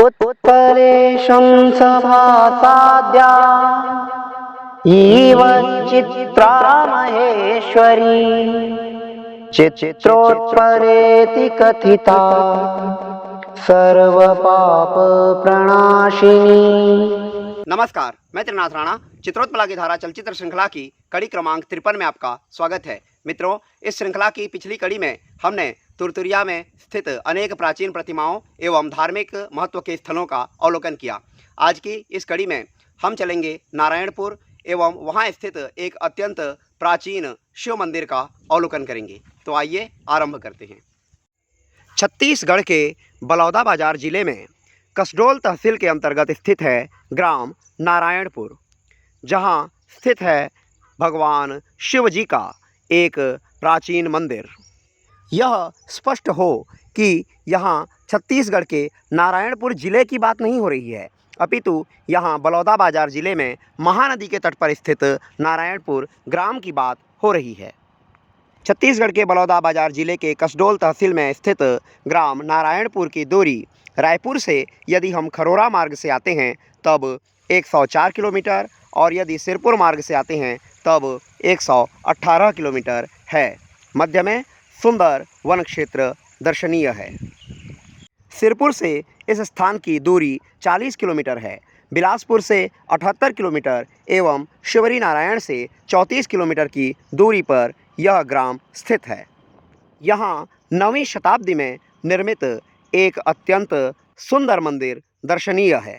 उत्पलेशं सभासाद्या इव चित्रा महेश्वरी चित्रोत्पलेति कथिता सर्वपाप प्रणाशिनी। नमस्कार, मैं त्रिनाथ राणा चित्रोत्पला की धारा चलचित्र श्रृंखला की कड़ी क्रमांक 53 में आपका स्वागत है। मित्रों, इस श्रृंखला की पिछली कड़ी में हमने तुरतुरिया में स्थित अनेक प्राचीन प्रतिमाओं एवं धार्मिक महत्व के स्थलों का अवलोकन किया। आज की इस कड़ी में हम चलेंगे नारायणपुर एवं वहां स्थित एक अत्यंत प्राचीन शिव मंदिर का अवलोकन करेंगे। तो आइए आरंभ करते हैं। छत्तीसगढ़ के बलौदाबाजार जिले में कसडोल तहसील के अंतर्गत स्थित है ग्राम नारायणपुर, जहां स्थित है भगवान शिव जी का एक प्राचीन मंदिर। यह स्पष्ट हो कि यहाँ छत्तीसगढ़ के नारायणपुर जिले की बात नहीं हो रही है, अपितु यहाँ बलौदाबाजार जिले में महानदी के तट पर स्थित नारायणपुर ग्राम की बात हो रही है। छत्तीसगढ़ के बलौदाबाजार जिले के कसडोल तहसील में स्थित ग्राम नारायणपुर की दूरी रायपुर से यदि हम खरोरा मार्ग से आते हैं तब 104 किलोमीटर और यदि सिरपुर मार्ग से आते हैं तब 118 किलोमीटर है। मध्य में सुंदर वन क्षेत्र दर्शनीय है। सिरपुर से इस स्थान की दूरी 40 किलोमीटर है। बिलासपुर से 78 किलोमीटर एवं शिवरी नारायण से 34 किलोमीटर की दूरी पर यह ग्राम स्थित है। यहाँ 9वीं शताब्दी में निर्मित एक अत्यंत सुंदर मंदिर दर्शनीय है।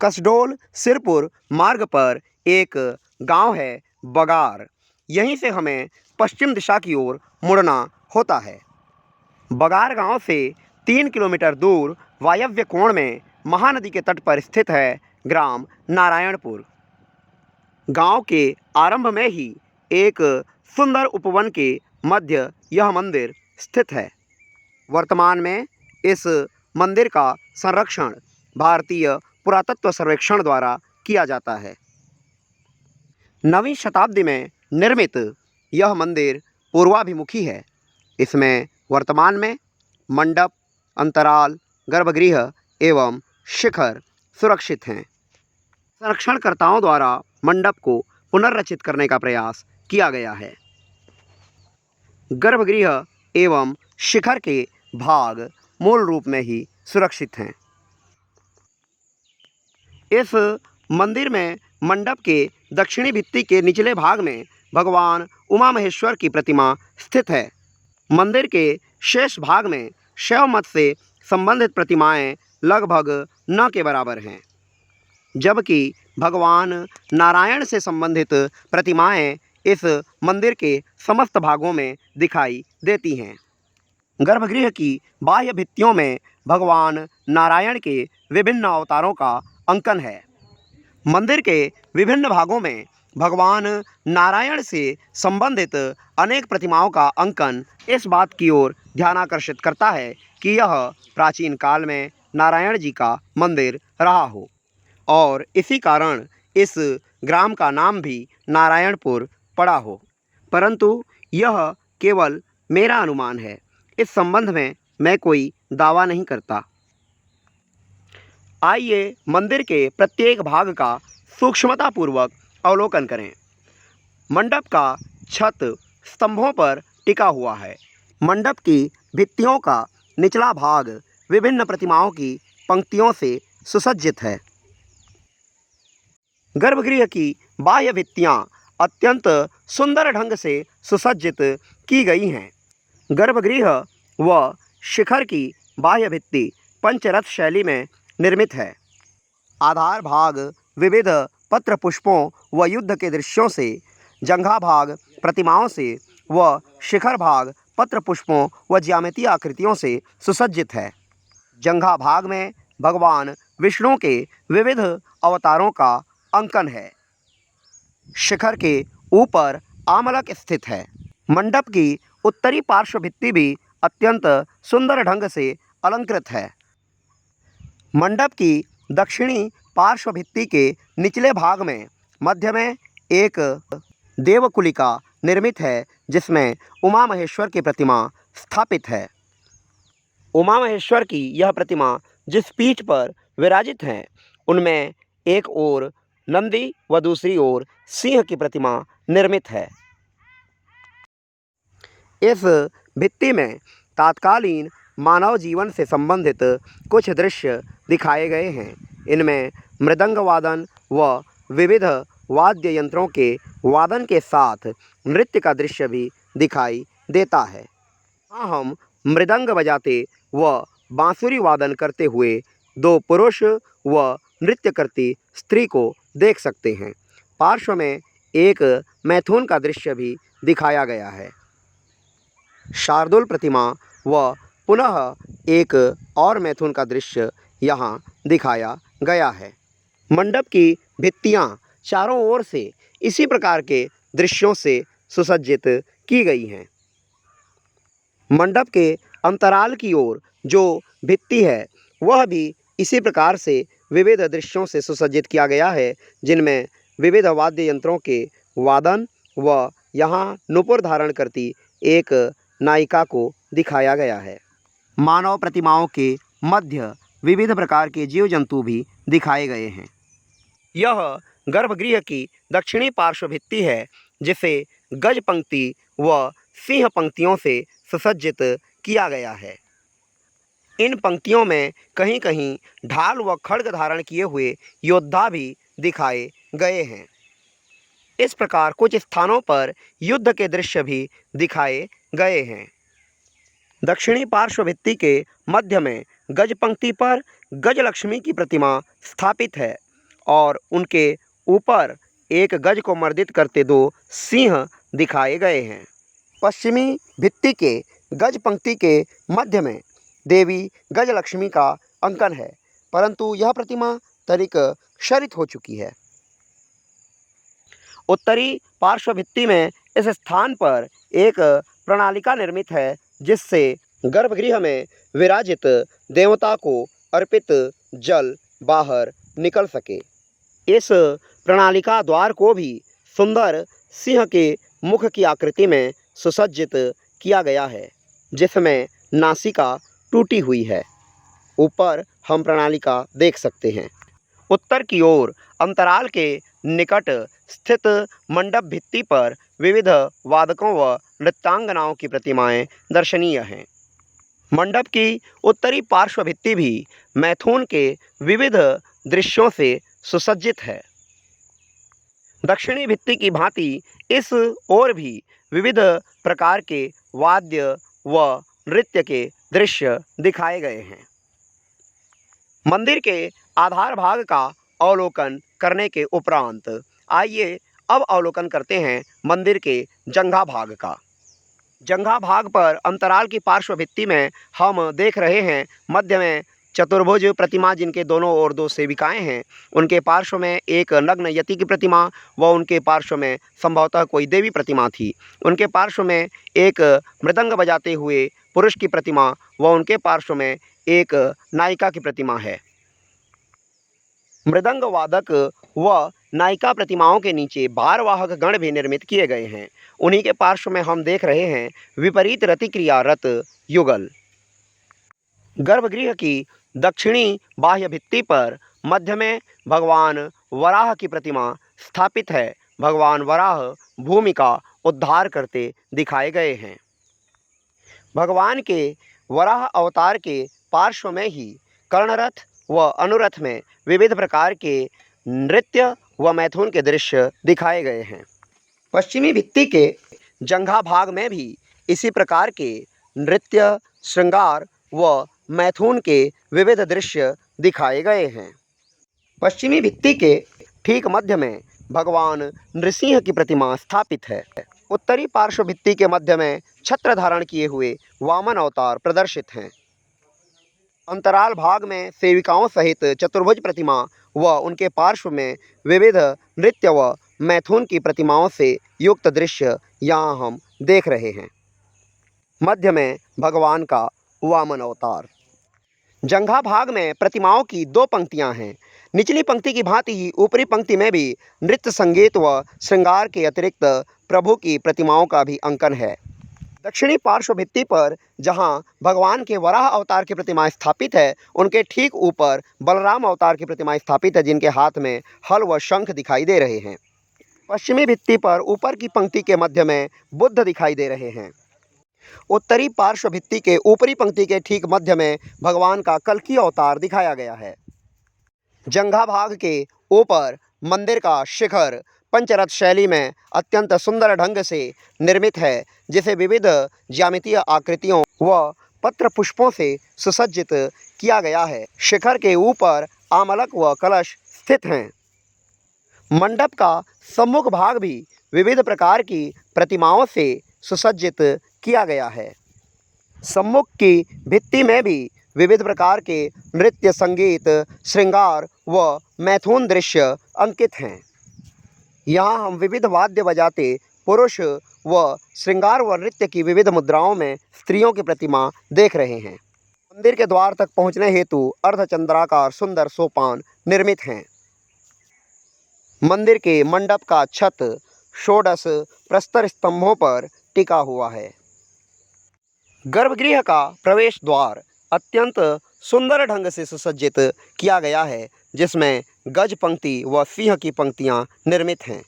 कसडोल सिरपुर मार्ग पर एक गांव है बगार। यहीं से हमें पश्चिम दिशा की ओर मुड़ना होता है। बगार गांव से 3 किलोमीटर दूर वायव्य कोण में महानदी के तट पर स्थित है ग्राम नारायणपुर। गांव के आरंभ में ही एक सुंदर उपवन के मध्य यह मंदिर स्थित है। वर्तमान में इस मंदिर का संरक्षण भारतीय पुरातत्व सर्वेक्षण द्वारा किया जाता है। 9वीं शताब्दी में निर्मित यह मंदिर पूर्वाभिमुखी है। इसमें वर्तमान में मंडप, अंतराल, गर्भगृह एवं शिखर सुरक्षित हैं। संरक्षणकर्ताओं द्वारा मंडप को पुनर्रचित करने का प्रयास किया गया है। गर्भगृह एवं शिखर के भाग मूल रूप में ही सुरक्षित हैं। इस मंदिर में मंडप के दक्षिणी भित्ति के निचले भाग में भगवान उमा महेश्वर की प्रतिमा स्थित है। मंदिर के शेष भाग में शैव मत से संबंधित प्रतिमाएं लगभग न के बराबर हैं, जबकि भगवान नारायण से संबंधित प्रतिमाएं इस मंदिर के समस्त भागों में दिखाई देती हैं। गर्भगृह की बाह्य भित्तियों में भगवान नारायण के विभिन्न अवतारों का अंकन है। मंदिर के विभिन्न भागों में भगवान नारायण से संबंधित अनेक प्रतिमाओं का अंकन इस बात की ओर ध्यानाकर्षित करता है कि यह प्राचीन काल में नारायण जी का मंदिर रहा हो और इसी कारण इस ग्राम का नाम भी नारायणपुर पड़ा हो। परंतु यह केवल मेरा अनुमान है। इस संबंध में मैं कोई दावा नहीं करता। आइए मंदिर के प्रत्येक भाग का सूक्ष्मतापूर्वक अवलोकन करें। मंडप का छत स्तंभों पर टिका हुआ है। मंडप की भित्तियों का निचला भाग विभिन्न प्रतिमाओं की पंक्तियों से सुसज्जित है। गर्भगृह की बाह्य भित्तियां अत्यंत सुंदर ढंग से सुसज्जित की गई हैं। गर्भगृह व शिखर की बाह्य भित्ति पंचरथ शैली में निर्मित है। आधार भाग विविध पत्र पुष्पों व युद्ध के दृश्यों से, जंघा भाग प्रतिमाओं से व शिखर भाग पत्र पुष्पों व ज्यामितीय आकृतियों से सुसज्जित है। जंघा भाग में भगवान विष्णु के विविध अवतारों का अंकन है। शिखर के ऊपर आमलक स्थित है। मंडप की उत्तरी पार्श्व भित्ति भी अत्यंत सुंदर ढंग से अलंकृत है। मंडप की दक्षिणी पार्श्व भित्ति के निचले भाग में मध्य में एक देवकुलिका निर्मित है, जिसमें उमा महेश्वर की प्रतिमा स्थापित है। उमा महेश्वर की यह प्रतिमा जिस पीठ पर विराजित हैं उनमें एक ओर नंदी व दूसरी ओर सिंह की प्रतिमा निर्मित है। इस भित्ति में तात्कालीन मानव जीवन से संबंधित कुछ दृश्य दिखाए गए हैं। इनमें मृदंग वादन व विविध वाद्य यंत्रों के वादन के साथ नृत्य का दृश्य भी दिखाई देता है। यहाँ हम मृदंग बजाते व बांसुरी वादन करते हुए दो पुरुष व नृत्य करती स्त्री को देख सकते हैं। पार्श्व में एक मैथुन का दृश्य भी दिखाया गया है। शार्दुल प्रतिमा व पुनः एक और मैथुन का दृश्य यहाँ दिखाया गया है। मंडप की भित्तियाँ चारों ओर से इसी प्रकार के दृश्यों से सुसज्जित की गई हैं। मंडप के अंतराल की ओर जो भित्ति है वह भी इसी प्रकार से विविध दृश्यों से सुसज्जित किया गया है, जिनमें विविध वाद्य यंत्रों के वादन व यहाँ नूपुर धारण करती एक नायिका को दिखाया गया है। मानव प्रतिमाओं के मध्य विविध प्रकार के जीव जंतु भी दिखाए गए हैं। यह गर्भगृह की दक्षिणी पार्श्व भित्ति है, जिसे गज पंक्ति व सिंह पंक्तियों से सुसज्जित किया गया है। इन पंक्तियों में कहीं कहीं ढाल व खड्ग धारण किए हुए योद्धा भी दिखाए गए हैं। इस प्रकार कुछ स्थानों पर युद्ध के दृश्य भी दिखाए गए हैं। दक्षिणी पार्श्व भित्ति के मध्य में गज पंक्ति पर गजलक्ष्मी की प्रतिमा स्थापित है और उनके ऊपर एक गज को मर्दित करते दो सिंह दिखाए गए हैं। पश्चिमी भित्ति के गज पंक्ति के मध्य में देवी गजलक्ष्मी का अंकन है, परंतु यह प्रतिमा तनिक क्षरित हो चुकी है। उत्तरी पार्श्व भित्ति में इस स्थान पर एक प्रणालिका निर्मित है, जिससे गर्भगृह में विराजित देवता को अर्पित जल बाहर निकल सके। इस प्रणालिका द्वार को भी सुंदर सिंह के मुख की आकृति में सुसज्जित किया गया है, जिसमें नासिका टूटी हुई है। ऊपर हम प्रणालिका देख सकते हैं। उत्तर की ओर अंतराल के निकट स्थित मंडप भित्ति पर विविध वादकों व नृत्यांगनाओं की प्रतिमाएं दर्शनीय हैं। मंडप की उत्तरी पार्श्व भित्ति भी मैथुन के विविध दृश्यों से सुसज्जित है। दक्षिणी भित्ति की भांति इस ओर भी विविध प्रकार के वाद्य व नृत्य के दृश्य दिखाए गए हैं। मंदिर के आधार भाग का अवलोकन करने के उपरांत आइए अब अवलोकन करते हैं मंदिर के जंघा भाग का। जंघा भाग पर अंतराल की पार्श्व भित्ति में हम देख रहे हैं मध्य में चतुर्भुज प्रतिमा, जिनके दोनों ओर दो सेविकाएं हैं। उनके पार्श्व में एक नग्न यति की प्रतिमा व उनके पार्श्व में संभवतः कोई देवी प्रतिमा थी। उनके पार्श्व में एक मृदंग बजाते हुए पुरुष की प्रतिमा व उनके पार्श्व में एक नायिका की प्रतिमा है। मृदंग वादक व नायिका प्रतिमाओं के नीचे भारवाहक गण भी निर्मित किए गए हैं। उन्हीं के पार्श्व में हम देख रहे हैं विपरीत रतिक्रिया रत युगल। गर्भगृह की दक्षिणी बाह्य भित्ति पर मध्य में भगवान वराह की प्रतिमा स्थापित है। भगवान वराह भूमि का उद्धार करते दिखाए गए हैं। भगवान के वराह अवतार के पार्श्व में ही कर्णरथ व अनुरथ में विविध प्रकार के नृत्य व मैथुन के दृश्य दिखाए गए हैं। पश्चिमी भित्ति के जंघा भाग में भी इसी प्रकार के नृत्य, श्रृंगार व मैथुन के विविध दृश्य दिखाए गए हैं। पश्चिमी भित्ति के ठीक मध्य में भगवान नृसिंह की प्रतिमा स्थापित है। उत्तरी पार्श्व भित्ति के मध्य में छत्र धारण किए हुए वामन अवतार प्रदर्शित हैं। अंतराल भाग में सेविकाओं सहित चतुर्भुज प्रतिमा व उनके पार्श्व में विविध नृत्य व मैथुन की प्रतिमाओं से युक्त दृश्य यहाँ हम देख रहे हैं। मध्य में भगवान का वामन अवतार। जंघा भाग में प्रतिमाओं की दो पंक्तियां हैं। निचली पंक्ति की भांति ही ऊपरी पंक्ति में भी नृत्य, संगीत व श्रृंगार के अतिरिक्त प्रभु की प्रतिमाओं का भी अंकन है। दक्षिणी पार्श्व भित्ति पर जहां भगवान के वराह अवतार की प्रतिमा स्थापित है, उनके ठीक ऊपर बलराम अवतार की प्रतिमा स्थापित है, जिनके हाथ में हल व शंख दिखाई दे रहे हैं। पश्चिमी भित्ति पर ऊपर की पंक्ति के मध्य में बुद्ध दिखाई दे रहे हैं। उत्तरी पार्श्व भित्ति के ऊपरी पंक्ति के ठीक मध्य में भगवान का कल्कि अवतार दिखाया गया है। जंघा भाग के ऊपर मंदिर का शिखर पंचरथ शैली में अत्यंत सुंदर ढंग से निर्मित है, जिसे विविध ज्यामितीय आकृतियों व पत्र पुष्पों से सुसज्जित किया गया है। शिखर के ऊपर आमलक व कलश स्थित हैं। मंडप का सम्मुख भाग भी विविध प्रकार की प्रतिमाओं से सुसज्जित किया गया है। सम्मुख की भित्ति में भी विविध प्रकार के नृत्य, संगीत, श्रृंगार व मैथुन दृश्य अंकित हैं। यहाँ हम विविध वाद्य बजाते पुरुष व श्रृंगार व नृत्य की विविध मुद्राओं में स्त्रियों की प्रतिमा देख रहे हैं। मंदिर के द्वार तक पहुँचने हेतु अर्धचंद्राकार सुंदर सोपान निर्मित हैं। मंदिर के मंडप का छत षोडश प्रस्तर स्तंभों पर टिका हुआ है। गर्भगृह का प्रवेश द्वार अत्यंत सुंदर ढंग से सुसज्जित किया गया है, जिसमें गज पंक्ति व सिंह की पंक्तियां निर्मित हैं।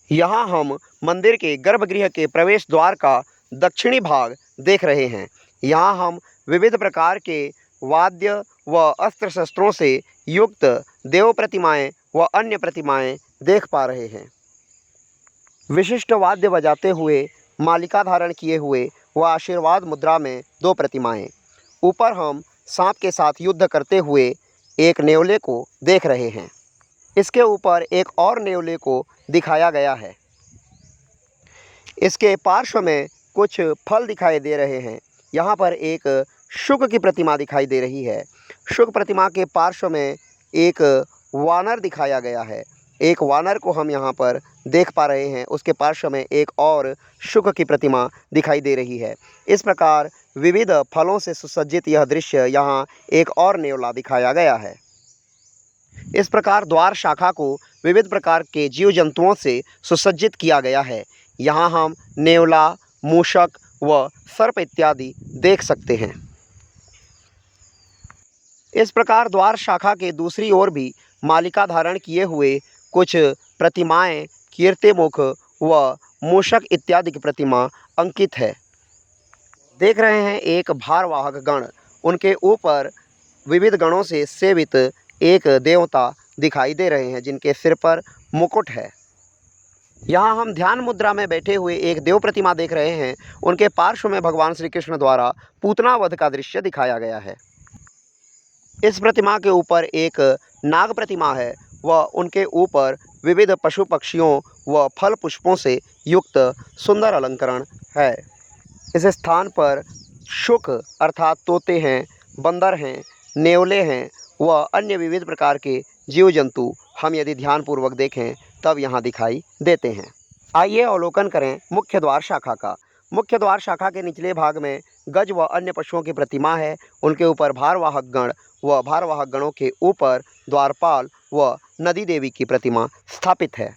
यहाँ हम मंदिर के गर्भगृह के प्रवेश द्वार का दक्षिणी भाग देख रहे हैं। यहाँ हम विविध प्रकार के वाद्य व अस्त्र शस्त्रों से युक्त देव प्रतिमाएं व अन्य प्रतिमाएं देख पा रहे हैं। विशिष्ट वाद्य बजाते हुए, मालिका धारण किए हुए व आशीर्वाद मुद्रा में दो प्रतिमाएं। ऊपर हम सांप के साथ युद्ध करते हुए एक नेवले को देख रहे हैं। इसके ऊपर एक और नेवले को दिखाया गया है। इसके पार्श्व में कुछ फल दिखाई दे रहे हैं। यहाँ पर एक शुक की प्रतिमा दिखाई दे रही है। शुक प्रतिमा के पार्श्व में एक वानर दिखाया गया है। एक वानर को हम यहाँ पर देख पा रहे हैं। उसके पार्श्व में एक और शुक की प्रतिमा दिखाई दे रही है। इस प्रकार विविध फलों से सुसज्जित यह दृश्य यहाँ एक और नेवला दिखाया गया है। इस प्रकार द्वार शाखा को विविध प्रकार के जीव जंतुओं से सुसज्जित किया गया है। यहाँ हम नेवला, मूषक व सर्प इत्यादि देख सकते हैं। इस प्रकार द्वार शाखा के दूसरी ओर भी मालिका धारण किए हुए कुछ प्रतिमाएं, कीर्तिमुख व मूषक इत्यादि की प्रतिमा अंकित है। देख रहे हैं एक भारवाहक गण, उनके ऊपर विविध गणों से सेवित एक देवता दिखाई दे रहे हैं, जिनके सिर पर मुकुट है। यहाँ हम ध्यान मुद्रा में बैठे हुए एक देव प्रतिमा देख रहे हैं। उनके पार्श्व में भगवान श्री कृष्ण द्वारा पूतना वध का दृश्य दिखाया गया है। इस प्रतिमा के ऊपर एक नाग प्रतिमा है व उनके ऊपर विविध पशु पक्षियों व फल पुष्पों से युक्त सुंदर अलंकरण है। इस स्थान पर शुक अर्थात तोते हैं, बंदर हैं, नेवले हैं व अन्य विविध प्रकार के जीव जंतु हम यदि ध्यानपूर्वक देखें तब यहाँ दिखाई देते हैं। आइए अवलोकन करें मुख्य द्वार शाखा का। मुख्य द्वार शाखा के निचले भाग में गज व अन्य पशुओं की प्रतिमा है। उनके ऊपर भारवाहक गण व भारवाहक गणों के ऊपर द्वारपाल व नदी देवी की प्रतिमा स्थापित है।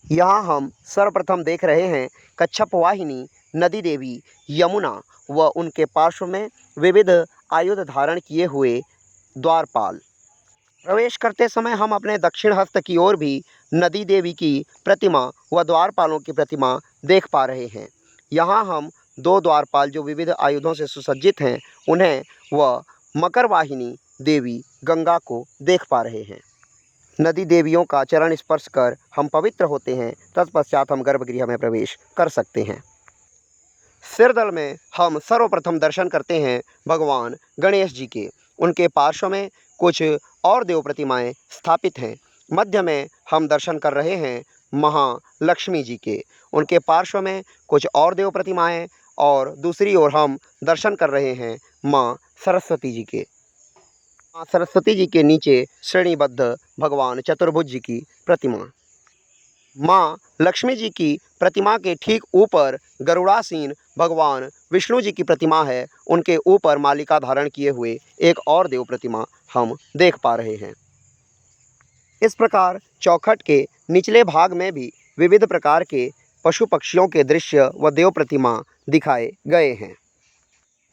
यहाँ हम सर्वप्रथम देख रहे हैं कच्छप वाहिनी, नदी देवी, यमुना व उनके पार्श्व में विविध आयुध धारण किए हुए द्वारपाल। प्रवेश करते समय हम अपने दक्षिण हस्त की ओर भी नदी देवी की प्रतिमा व द्वारपालों की प्रतिमा देख पा रहे हैं। यहाँ हम दो द्वारपाल जो विविध आयुधों से सुसज्जित हैं, उन्हें व मकर वाहिनी देवी गंगा को देख पा रहे हैं। नदी देवियों का चरण स्पर्श कर हम पवित्र होते हैं। तत्पश्चात हम गर्भगृह में प्रवेश कर सकते हैं। सिरदल में हम सर्वप्रथम दर्शन करते हैं भगवान गणेश जी के। उनके पार्श्व में कुछ और देव प्रतिमाएं स्थापित हैं। मध्य में हम दर्शन कर रहे हैं महालक्ष्मी जी के। उनके पार्श्व में कुछ और देव प्रतिमाएं और दूसरी ओर हम दर्शन कर रहे हैं माँ सरस्वती जी के। माँ सरस्वती जी के नीचे श्रेणीबद्ध भगवान चतुर्भुज जी की प्रतिमा। माँ लक्ष्मी जी की प्रतिमा के ठीक ऊपर गरुड़ासीन भगवान विष्णु जी की प्रतिमा है। उनके ऊपर मालिका धारण किए हुए एक और देव प्रतिमा हम देख पा रहे हैं। इस प्रकार चौखट के निचले भाग में भी विविध प्रकार के पशु पक्षियों के दृश्य व देव प्रतिमा दिखाए गए हैं।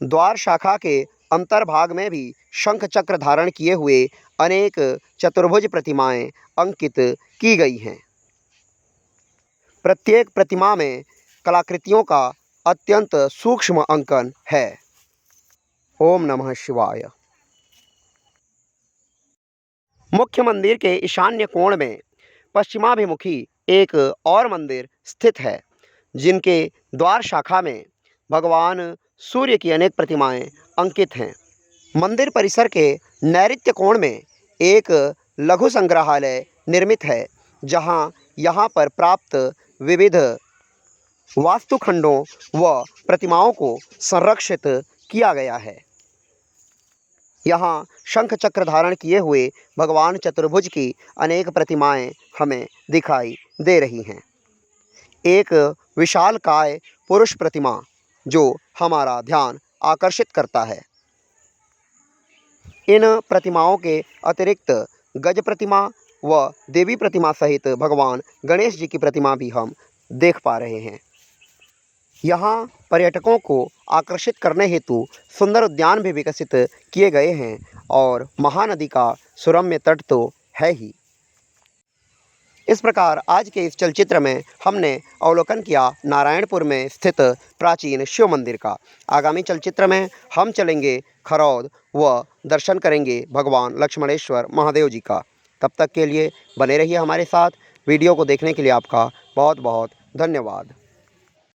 द्वार शाखा के अंतर्भाग में भी शंख चक्र धारण किए हुए अनेक चतुर्भुज प्रतिमाएं अंकित की गई हैं। प्रत्येक प्रतिमा में कलाकृतियों का अत्यंत सूक्ष्म अंकन है। ओम नमः शिवाय। मुख्य मंदिर के ईशान्य कोण में पश्चिमाभिमुखी एक और मंदिर स्थित है, जिनके द्वार शाखा में भगवान सूर्य की अनेक प्रतिमाएं अंकित हैं। मंदिर परिसर के नैऋत्य कोण में एक लघु संग्रहालय निर्मित है, जहां यहाँ पर प्राप्त विविध वास्तुखंडों व प्रतिमाओं को संरक्षित किया गया है। यहाँ शंख चक्र धारण किए हुए भगवान चतुर्भुज की अनेक प्रतिमाएं हमें दिखाई दे रही हैं। एक विशालकाय पुरुष प्रतिमा जो हमारा ध्यान आकर्षित करता है। इन प्रतिमाओं के अतिरिक्त गज प्रतिमा व देवी प्रतिमा सहित भगवान गणेश जी की प्रतिमा भी हम देख पा रहे हैं। यहाँ पर्यटकों को आकर्षित करने हेतु सुंदर उद्यान भी विकसित किए गए हैं और महानदी का सुरम्य तट तो है ही। इस प्रकार आज के इस चलचित्र में हमने अवलोकन किया नारायणपुर में स्थित प्राचीन शिव मंदिर का। आगामी चलचित्र में हम चलेंगे खरौद व दर्शन करेंगे भगवान लक्ष्मणेश्वर महादेव जी का। तब तक के लिए बने रहिए हमारे साथ। वीडियो को देखने के लिए आपका बहुत बहुत धन्यवाद।